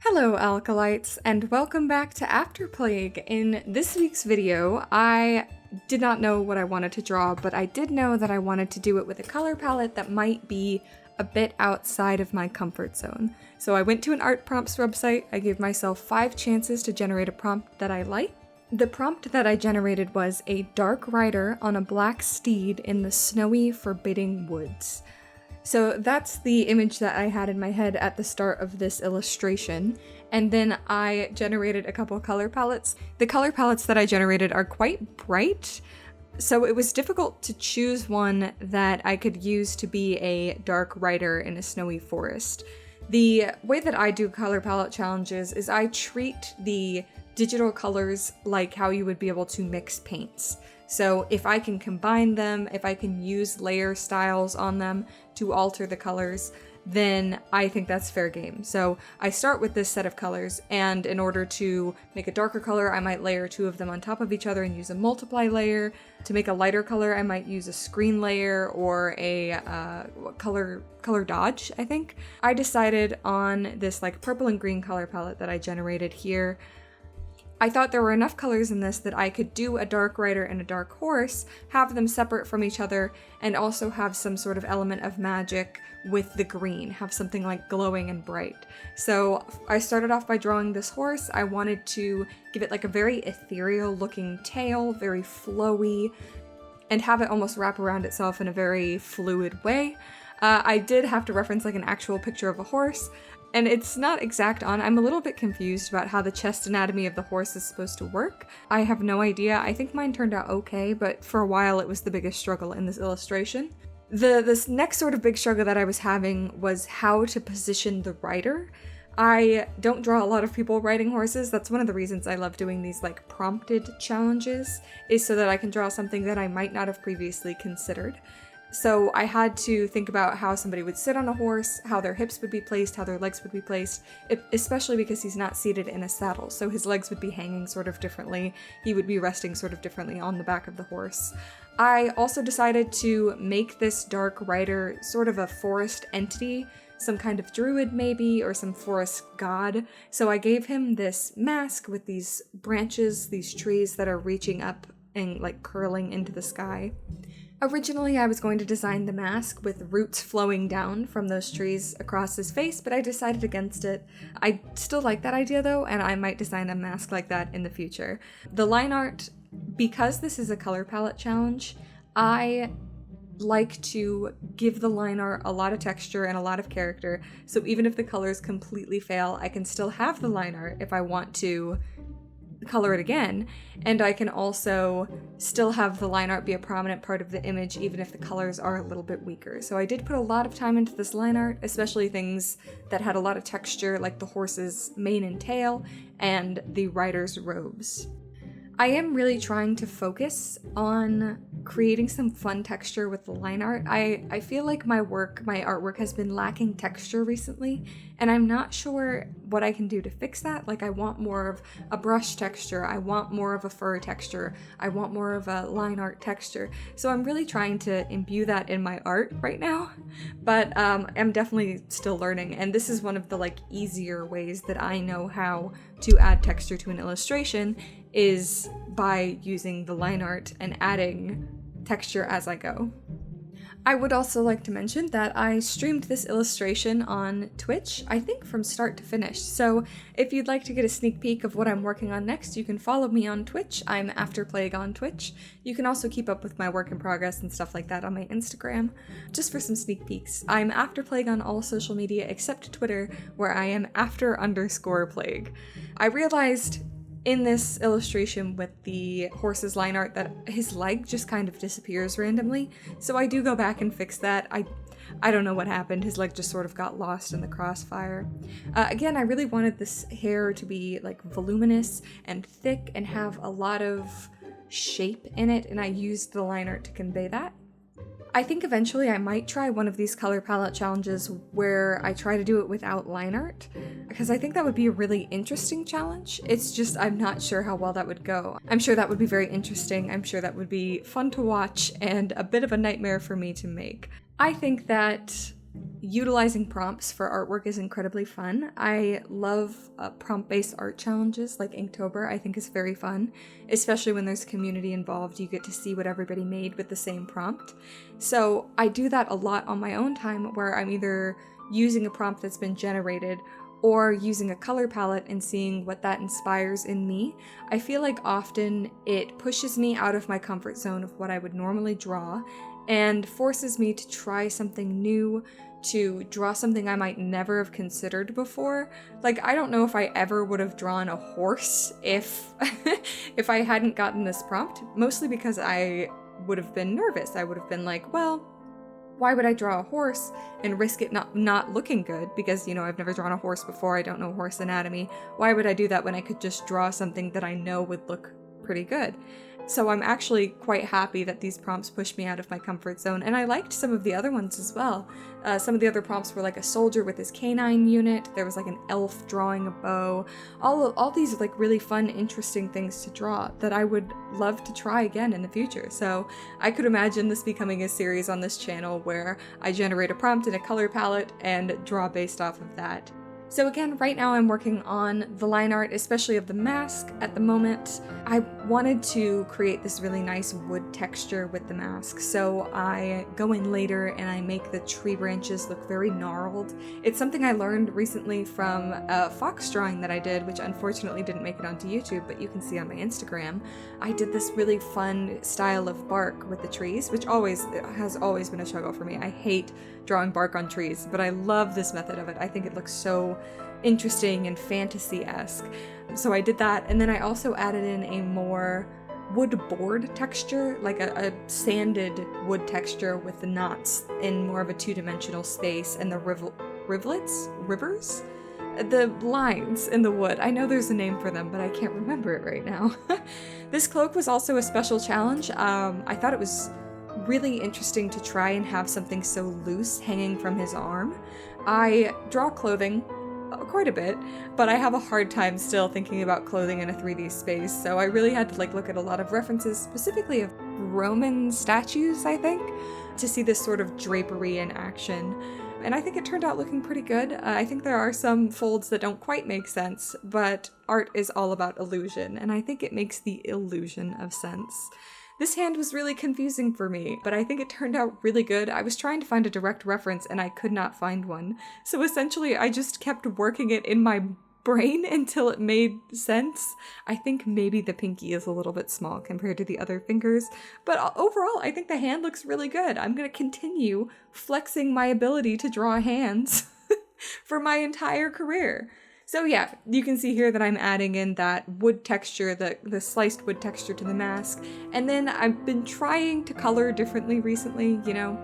Hello Alkalites, and welcome back to After Plague. In this week's video, I did not know what I wanted to draw, but I did know that I wanted to do it with a color palette that might be a bit outside of my comfort zone. So I went to an art prompts website, I gave myself 5 chances to generate a prompt that I liked. The prompt that I generated was a dark rider on a black steed in the snowy, forbidding woods. So that's the image that I had in my head at the start of this illustration, and then I generated a couple color palettes. The color palettes that I generated are quite bright, so it was difficult to choose one that I could use to be a dark rider in a snowy forest. The way that I do color palette challenges is I treat the digital colors like how you would be able to mix paints. So if I can combine them, if I can use layer styles on them to alter the colors, then I think that's fair game. So I start with this set of colors, and in order to make a darker color, I might layer 2 of them on top of each other and use a multiply layer. To make a lighter color, I might use a screen layer or a color dodge, I think. I decided on this like purple and green color palette that I generated here. I thought there were enough colors in this that I could do a dark rider and a dark horse, have them separate from each other, and also have some sort of element of magic with the green, have something like glowing and bright. So I started off by drawing this horse. I wanted to give it like a very ethereal looking tail, very flowy, and have it almost wrap around itself in a very fluid way. I did have to reference like an actual picture of a horse, and it's not exact on. I'm a little bit confused about how the chest anatomy of the horse is supposed to work. I have no idea. I think mine turned out okay, but for a while it was the biggest struggle in this illustration. This next sort of big struggle that I was having was how to position the rider. I don't draw a lot of people riding horses. That's one of the reasons I love doing these like prompted challenges, is so that I can draw something that I might not have previously considered. So I had to think about how somebody would sit on a horse, how their hips would be placed, how their legs would be placed, especially because he's not seated in a saddle, so his legs would be hanging sort of differently, he would be resting sort of differently on the back of the horse. I also decided to make this dark rider sort of a forest entity, some kind of druid maybe, or some forest god, so I gave him this mask with these branches, these trees that are reaching up and like curling into the sky. Originally, I was going to design the mask with roots flowing down from those trees across his face, but I decided against it. I still like that idea though, and I might design a mask like that in the future. The line art, because this is a color palette challenge, I like to give the line art a lot of texture and a lot of character, so even if the colors completely fail, I can still have the line art if I want to color it again, and I can also still have the line art be a prominent part of the image even if the colors are a little bit weaker. So I did put a lot of time into this line art, especially things that had a lot of texture like the horse's mane and tail and the rider's robes. I am really trying to focus on creating some fun texture with the line art. I feel like my artwork has been lacking texture recently, and I'm not sure what I can do to fix that. Like, I want more of a brush texture, I want more of a fur texture, I want more of a line art texture. So I'm really trying to imbue that in my art right now, but I'm definitely still learning, and this is one of the like easier ways that I know how to add texture to an illustration, is by using the line art and adding texture as I go. I would also like to mention that I streamed this illustration on Twitch, I think from start to finish, so if you'd like to get a sneak peek of what I'm working on next, you can follow me on Twitch. I'm After Plague on Twitch. You can also keep up with my work in progress and stuff like that on my Instagram. Just for some sneak peeks, I'm After Plague on all social media except Twitter, where I am after_plague. I realized in this illustration with the horse's line art that his leg just kind of disappears randomly, so I do go back and fix that. I don't know what happened, his leg just sort of got lost in the crossfire. Again, I really wanted this hair to be like voluminous and thick and have a lot of shape in it, and I used the line art to convey that. I think eventually I might try one of these color palette challenges where I try to do it without line art, because I think that would be a really interesting challenge. It's just I'm not sure how well that would go. I'm sure that would be very interesting, I'm sure that would be fun to watch, and a bit of a nightmare for me to make. I think that utilizing prompts for artwork is incredibly fun. I love prompt-based art challenges like Inktober. I think is very fun, especially when there's community involved. You get to see what everybody made with the same prompt. So I do that a lot on my own time, where I'm either using a prompt that's been generated or using a color palette and seeing what that inspires in me. I feel like often it pushes me out of my comfort zone of what I would normally draw and forces me to try something new, to draw something I might never have considered before. Like, I don't know if I ever would have drawn a horse if if I hadn't gotten this prompt, mostly because I would have been nervous. I would have been like, well, why would I draw a horse and risk it not looking good? Because, you know, I've never drawn a horse before, I don't know horse anatomy. Why would I do that when I could just draw something that I know would look pretty good? So I'm actually quite happy that these prompts pushed me out of my comfort zone, and I liked some of the other ones as well. Some of the other prompts were like a soldier with his canine unit, there was like an elf drawing a bow, all these like really fun, interesting things to draw that I would love to try again in the future. So I could imagine this becoming a series on this channel where I generate a prompt in a color palette and draw based off of that. So again, right now I'm working on the line art, especially of the mask at the moment. I wanted to create this really nice wood texture with the mask, so I go in later and I make the tree branches look very gnarled. It's something I learned recently from a fox drawing that I did, which unfortunately didn't make it onto YouTube, but you can see on my Instagram. I did this really fun style of bark with the trees, which has always been a struggle for me. I hate drawing bark on trees, but I love this method of it. I think it looks so interesting and fantasy-esque. So I did that, and then I also added in a more wood board texture, like a sanded wood texture with the knots in more of a two-dimensional space, and the rivers? The lines in the wood. I know there's a name for them, but I can't remember it right now. This cloak was also a special challenge. I thought it was really interesting to try and have something so loose hanging from his arm. I draw clothing quite a bit, but I have a hard time still thinking about clothing in a 3D space, so I really had to like look at a lot of references, specifically of Roman statues, I think, to see this sort of drapery in action. And I think it turned out looking pretty good. I think there are some folds that don't quite make sense, but art is all about illusion, and I think it makes the illusion of sense. This hand was really confusing for me, but I think it turned out really good. I was trying to find a direct reference and I could not find one. So essentially I just kept working it in my brain until it made sense. I think maybe the pinky is a little bit small compared to the other fingers, but overall I think the hand looks really good. I'm gonna continue flexing my ability to draw hands for my entire career. So yeah, you can see here that I'm adding in that wood texture, the sliced wood texture to the mask, and then I've been trying to color differently recently, you know.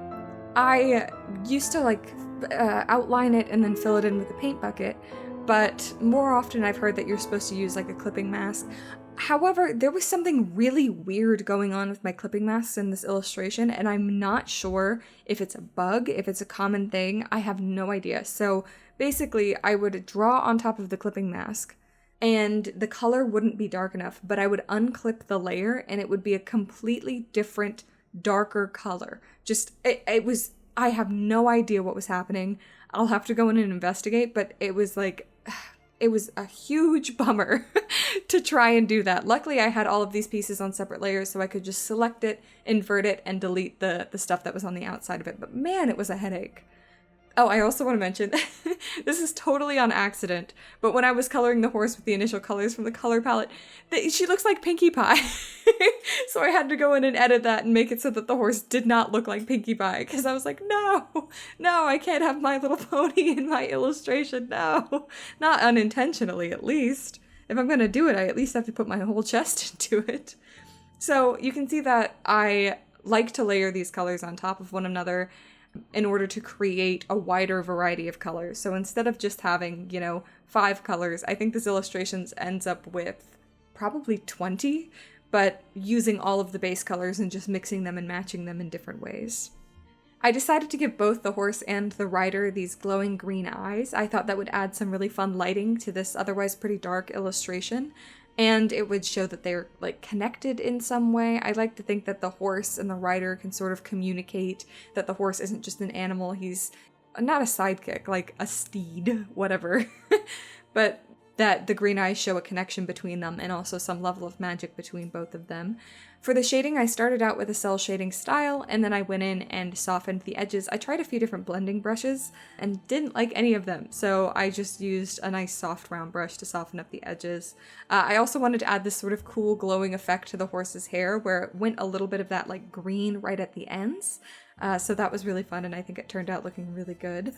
I used to like outline it and then fill it in with a paint bucket, but more often I've heard that you're supposed to use like a clipping mask. However, there was something really weird going on with my clipping masks in this illustration, and I'm not sure if it's a bug, if it's a common thing. I have no idea. So basically, I would draw on top of the clipping mask, and the color wouldn't be dark enough, but I would unclip the layer, and it would be a completely different, darker color. I have no idea what was happening. I'll have to go in and investigate, but it was like, it was a huge bummer to try and do that. Luckily, I had all of these pieces on separate layers, so I could just select it, invert it, and delete the stuff that was on the outside of it. But man, it was a headache. Oh, I also want to mention, this is totally on accident, but when I was coloring the horse with the initial colors from the color palette, she looks like Pinkie Pie. So I had to go in and edit that and make it so that the horse did not look like Pinkie Pie, because I was like, no, I can't have My Little Pony in my illustration, no. Not unintentionally, at least. If I'm going to do it, I at least have to put my whole chest into it. So you can see that I like to layer these colors on top of one another in order to create a wider variety of colors. So instead of just having, 5 colors, I think this illustration ends up with probably 20, but using all of the base colors and just mixing them and matching them in different ways. I decided to give both the horse and the rider these glowing green eyes. I thought that would add some really fun lighting to this otherwise pretty dark illustration, and it would show that they're like connected in some way. I like to think that the horse and the rider can sort of communicate, that the horse isn't just an animal, he's not a sidekick, like a steed, whatever, but that the green eyes show a connection between them and also some level of magic between both of them. For the shading, I started out with a cell shading style, and then I went in and softened the edges. I tried a few different blending brushes and didn't like any of them, so I just used a nice soft round brush to soften up the edges. I also wanted to add this sort of cool glowing effect to the horse's hair where it went a little bit of that like green right at the ends. So that was really fun, and I think it turned out looking really good.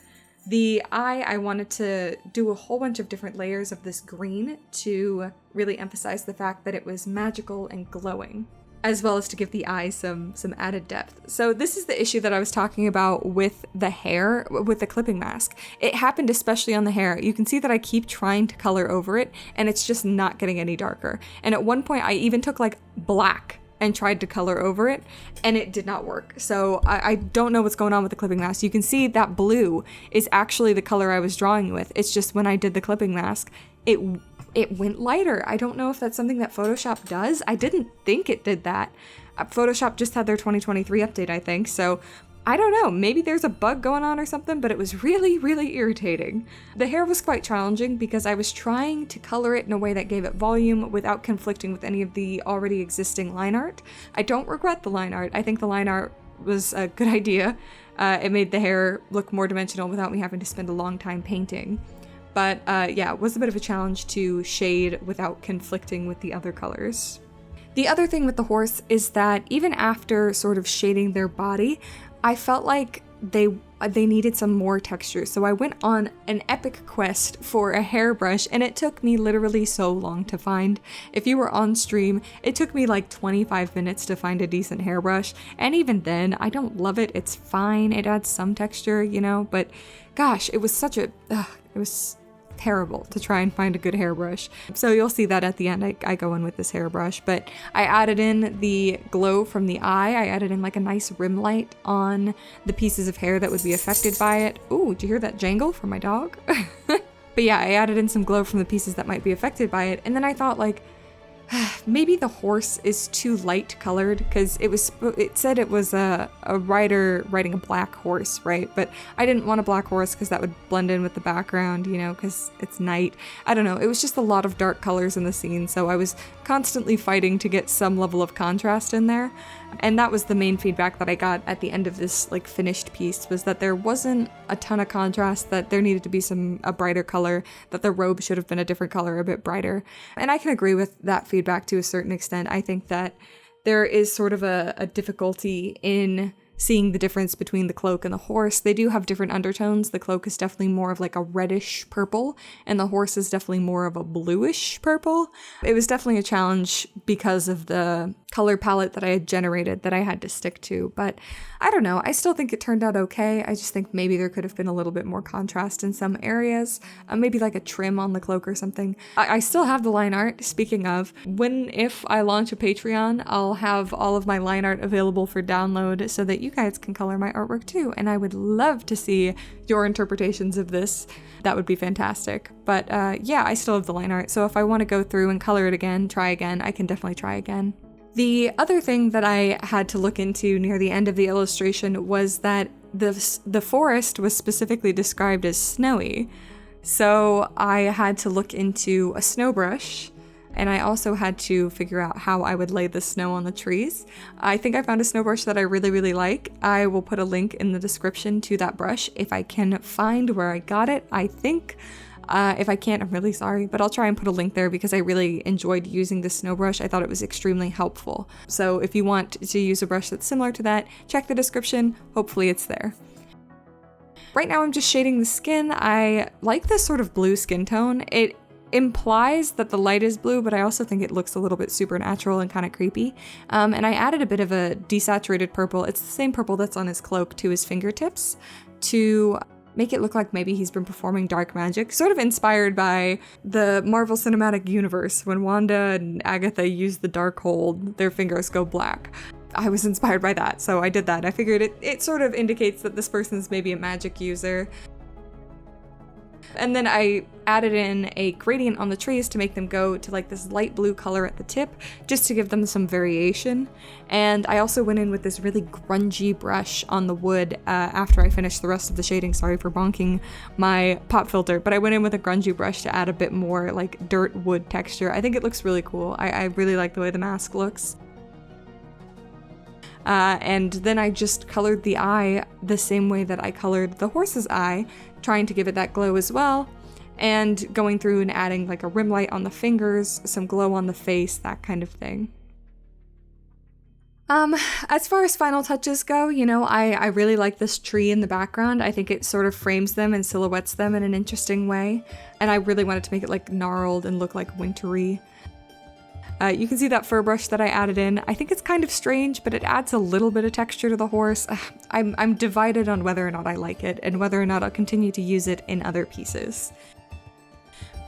The eye, I wanted to do a whole bunch of different layers of this green to really emphasize the fact that it was magical and glowing, as well as to give the eye some added depth. So this is the issue that I was talking about with the hair, with the clipping mask. It happened especially on the hair. You can see that I keep trying to color over it, and it's just not getting any darker. And at one point, I even took like black and tried to color over it, and it did not work. So I don't know what's going on with the clipping mask. You can see that blue is actually the color I was drawing with. It's just when I did the clipping mask, it went lighter. I don't know if that's something that Photoshop does. I didn't think it did that. Photoshop just had their 2023 update, I think, so I don't know, maybe there's a bug going on or something, but it was really, really irritating. The hair was quite challenging because I was trying to color it in a way that gave it volume without conflicting with any of the already existing line art. I don't regret the line art. I think the line art was a good idea. It made the hair look more dimensional without me having to spend a long time painting. But yeah, it was a bit of a challenge to shade without conflicting with the other colors. The other thing with the horse is that even after sort of shading their body, I felt like they needed some more texture. So I went on an epic quest for a hairbrush, and it took me literally so long to find. If you were on stream, it took me like 25 minutes to find a decent hairbrush. And even then, I don't love it. It's fine. It adds some texture, you know, but gosh, it was such a, it was terrible to try and find a good hairbrush. So you'll see that at the end I go in with this hairbrush, but I added in the glow from the eye. I added in like a nice rim light on the pieces of hair that would be affected by it. Ooh, did you hear that jangle from my dog? But yeah, I added in some glow from the pieces that might be affected by it, and then I thought like, maybe the horse is too light colored, because it said it was a rider riding a black horse, right? But I didn't want a black horse because that would blend in with the background, you know, because it's night. I don't know, it was just a lot of dark colors in the scene, so I was constantly fighting to get some level of contrast in there. And that was the main feedback that I got at the end of this like finished piece, was that there wasn't a ton of contrast, that there needed to be a brighter color, that the robe should have been a different color, a bit brighter. And I can agree with that feedback to a certain extent. I think that there is sort of a difficulty in seeing the difference between the cloak and the horse. They do have different undertones. The cloak is definitely more of like a reddish purple, and the horse is definitely more of a bluish purple. It was definitely a challenge because of the color palette that I had generated that I had to stick to, but I don't know, I still think it turned out okay. I just think maybe there could have been a little bit more contrast in some areas, maybe like a trim on the cloak or something. I still have the line art. Speaking of, if I launch a Patreon, I'll have all of my line art available for download so that you guys can color my artwork too, and I would love to see your interpretations of this. That would be fantastic. But yeah, I still have the line art, so if I want to go through and color it again, try again, I can definitely try again. The other thing that I had to look into near the end of the illustration was that the forest was specifically described as snowy. So I had to look into a snow brush, and I also had to figure out how I would lay the snow on the trees. I think I found a snow brush that I really, really like. I will put a link in the description to that brush if I can find where I got it, I think. If I can't, I'm really sorry, but I'll try and put a link there because I really enjoyed using this snow brush. I thought it was extremely helpful. So if you want to use a brush that's similar to that, check the description. Hopefully it's there. Right now I'm just shading the skin. I like this sort of blue skin tone. It implies that the light is blue, but I also think it looks a little bit supernatural and kind of creepy. And I added a bit of a desaturated purple. It's the same purple that's on his cloak to his fingertips to make it look like maybe he's been performing dark magic, sort of inspired by the Marvel Cinematic Universe. When Wanda and Agatha use the Darkhold, their fingers go black. I was inspired by that, so I did that. I figured it sort of indicates that this person's maybe a magic user. And then I added in a gradient on the trees to make them go to like this light blue color at the tip, just to give them some variation. And I also went in with this really grungy brush on the wood after I finished the rest of the shading. Sorry for bonking my pop filter, but I went in with a grungy brush to add a bit more like dirt wood texture. I think it looks really cool. I really like the way the mask looks. And then I just colored the eye the same way that I colored the horse's eye, trying to give it that glow as well, and going through and adding like a rim light on the fingers, some glow on the face, that kind of thing. As far as final touches go, you know, I really like this tree in the background. I think it sort of frames them and silhouettes them in an interesting way, and I really wanted to make it like gnarled and look like wintry. You can see that fur brush that I added in. I think it's kind of strange, but it adds a little bit of texture to the horse. I'm divided on whether or not I like it, and whether or not I'll continue to use it in other pieces.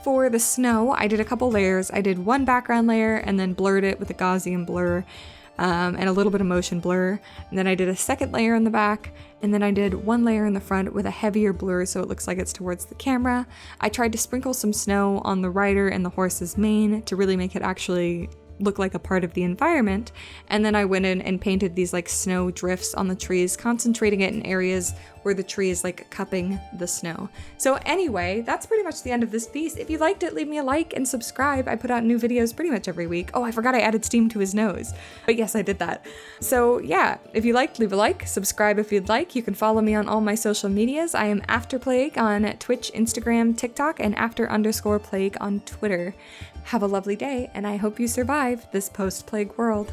For the snow, I did a couple layers. I did one background layer and then blurred it with a Gaussian blur and a little bit of motion blur. And then I did a second layer in the back, and then I did one layer in the front with a heavier blur so it looks like it's towards the camera. I tried to sprinkle some snow on the rider and the horse's mane to really make it actually look like a part of the environment, and then I went in and painted these like snow drifts on the trees, concentrating it in areas where the tree is like cupping the snow. So anyway, that's pretty much the end of this piece. If you liked it, leave me a like and subscribe. I put out new videos pretty much every week. Oh, I forgot I added steam to his nose, but yes, I did that. So yeah, if you liked, leave a like, subscribe if you'd like. You can follow me on all my social medias. I am AfterPlague on Twitch, Instagram, TikTok, and after_plague on Twitter. Have a lovely day, and I hope you survive this post-plague world.